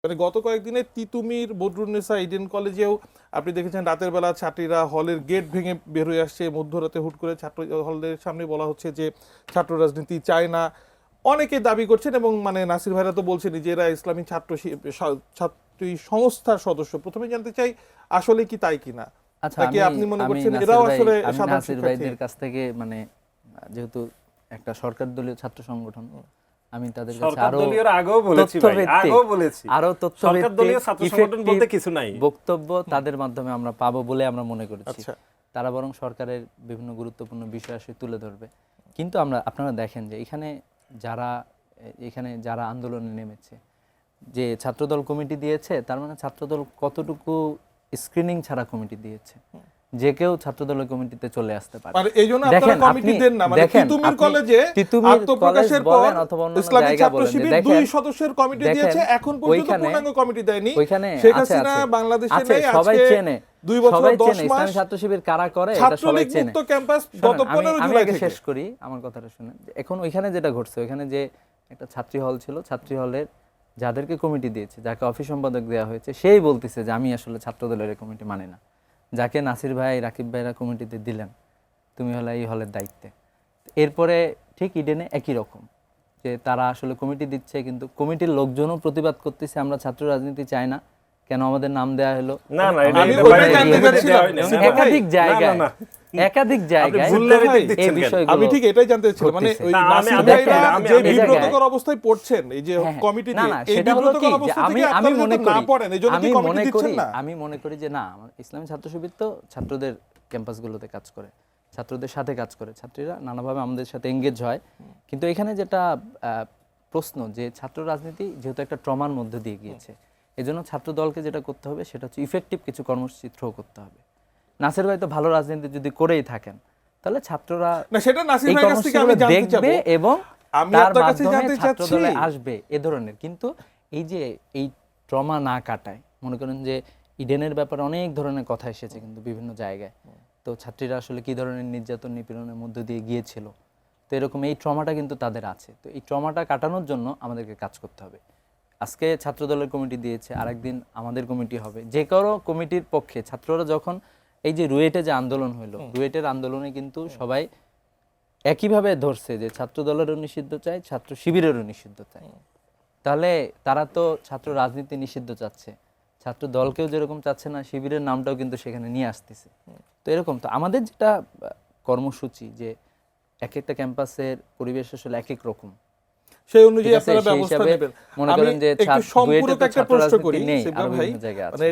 মানে গত কয়েকদিনে তিতুমির, বদরুন্নেসা, ইডেন কলেজেও আপনি দেখেছেন রাতের বেলা ছাত্রীরা হলের গেট ভেঙে বের হয়ে আসছে। মধ্যরাতে হুট করে ছাত্র হলের সামনে বলা হচ্ছে যে ছাত্র রাজনীতি চায় না। অনেকে দাবি করছেন এবং মানে নাসির ভাইরা তো বলছেন যে এরা ইসলামী ছাত্রী সংস্থার সদস্য। প্রথমে জানতে চাই আসলে কি তাই কিনা, আচ্ছা, নাকি আপনি মনে করছেন এরাও আসলে সাধারণ নাসির ভাইদের কাছ থেকে মানে যেহেতু একটা সরকার দলীয় ছাত্র সংগঠন, আমি তাদের কাছে আরো বক্তব্য তাদের মাধ্যমে আমরা পাবো বলে আমরা মনে করেছি। তারা বরং সরকারের বিভিন্ন গুরুত্বপূর্ণ বিষয় আসলে তুলে ধরবে। কিন্তু আপনারা দেখেন যে এখানে যারা আন্দোলনে নেমেছে, যে ছাত্রদল কমিটি দিয়েছে, তার মানে ছাত্রদল কতটুকু স্ক্রিনিং ছাড়া কমিটি দিয়েছে, যে কেউ ছাত্রদলের কমিটিতে চলে আসতে পারে। দেখেন কমিটি দেন না, মানে তিতুমির কলেজে আত্মপ্রকাশের পর ইসলামী ছাত্র শিবির 2 সদস্যের কমিটি দিয়েছে, এখন পর্যন্ত পূর্ণাঙ্গ কমিটি দেয়নি। শেখ হাসিনা বাংলাদেশে নেই, সবাই চেনে, 2 বছর 10 মাস ইসলামী ছাত্র শিবির কারা করে এটা সবাই চেনে। মুক্ত ক্যাম্পাস গত 15 জুলাই থেকে শেষ করি আমার কথাটা শুনেন। এখন ওইখানে যেটা ঘটছে, ওইখানে যে একটা ছাত্রী হল ছিল, ছাত্রী হলের যাদেরকে কমিটি দিয়েছে, যাকে অফিস সম্পাদক দেওয়া হয়েছে, সেই বলতেছে যে আমি আসলে ছাত্রদলের কমিটি মানি না। যাকে নাসির ভাই, রাকিব ভাইরা কমিটিতে দিলেন, তুমি হলে এই হলের দায়িত্বে। এরপরে ঠিক ইডেনে একই রকম, যে তারা আসলে কমিটি দিচ্ছে, কিন্তু কমিটির লোকজনও প্রতিবাদ করতেছে আমরা ছাত্র রাজনীতি চাই না, কেন আমাদের নাম দেওয়া হলো। একাধিক জায়গায় এই বিষয়গুলো আমি ঠিক এটাই জানতে চাচ্ছিলাম, মানে ওই নাসির ভাইরা যে বিব্রতকর অবস্থায় পড়ছেন এই যে কমিটিতে, এই বিব্রতকর অবস্থা থেকে আপনারা না পড়েন, এইজন্য কি কমিটি দিচ্ছেন না? আমি মনে করি যে না, ইসলামী ছাত্র শিবির তো ছাত্রদের ক্যাম্পাসগুলোতে কাজ করে, ছাত্রদের সাথে কাজ করে, ছাত্রীরা নানাভাবে আমাদের সাথে এঙ্গেজ হয়। কিন্তু এখানে যেটা প্রশ্ন, যে ছাত্র রাজনীতি যেহেতু একটা ট্রমার মধ্যে দিয়ে গিয়েছে, এজন্য ছাত্র দলকে যেটা করতে হবে সেটা হচ্ছে ইফেক্টিভ কিছু কর্মসূচি থ্রো করতে হবে। নাসির ভাই তো ভালো রাজনীতি যদি করেই থাকেন, তাহলে ছাত্ররা না, সেটা নাসির ভাইয়ের কাছ থেকে আমি জানতে চাইবো এবং আমি আপনার কাছে জানতে চাচ্ছি ছাত্রদলে আসবে এ ধরনের। কিন্তু এই যে এই ট্রমা না কাটায়, মনে করেন যে ইডেনের ব্যাপারে অনেক ধরনের কথা এসেছে কিন্তু বিভিন্ন জায়গায়, তো ছাত্রীরা আসলে কি ধরনের নির্যাতন নিপীড়নের মধ্য দিয়ে গিয়েছিল, তো এরকম এই ট্রমাটা কিন্তু তাদের আছে। তো এই ট্রমাটা কাটানোর জন্য আমাদেরকে কাজ করতে হবে। আজকে ছাত্রদলের কমিটি দিয়েছে, আরেকদিন আমাদের কমিটি হবে। যে কারো কমিটির পক্ষে ছাত্ররা যখন এই যে রুয়েটে যে আন্দোলন হলো, রুয়েটের আন্দোলনে কিন্তু সবাই একইভাবে ধরছে যে ছাত্র দলেরও নিষিদ্ধ চাই, ছাত্র শিবিরেরও নিষিদ্ধ চাই। তাহলে তারা তো ছাত্র রাজনীতি নিষিদ্ধ চাচ্ছে, ছাত্র দলকেও যেরকম চাচ্ছে না, শিবিরের নামটাও কিন্তু সেখানে নিয়ে আসতেছে। তো এরকম তো আমাদের যেটা কর্মসূচি, যে এক একটা ক্যাম্পাসের পরিবেশ আসলে এক এক রকম, সেই অনুযায়ী আপনারা ব্যবস্থা নেবেন। মনে করেন যে একটু সম্পূরক একটা প্রশ্ন করি, নেই, আরো বিভিন্ন জায়গায় আছে।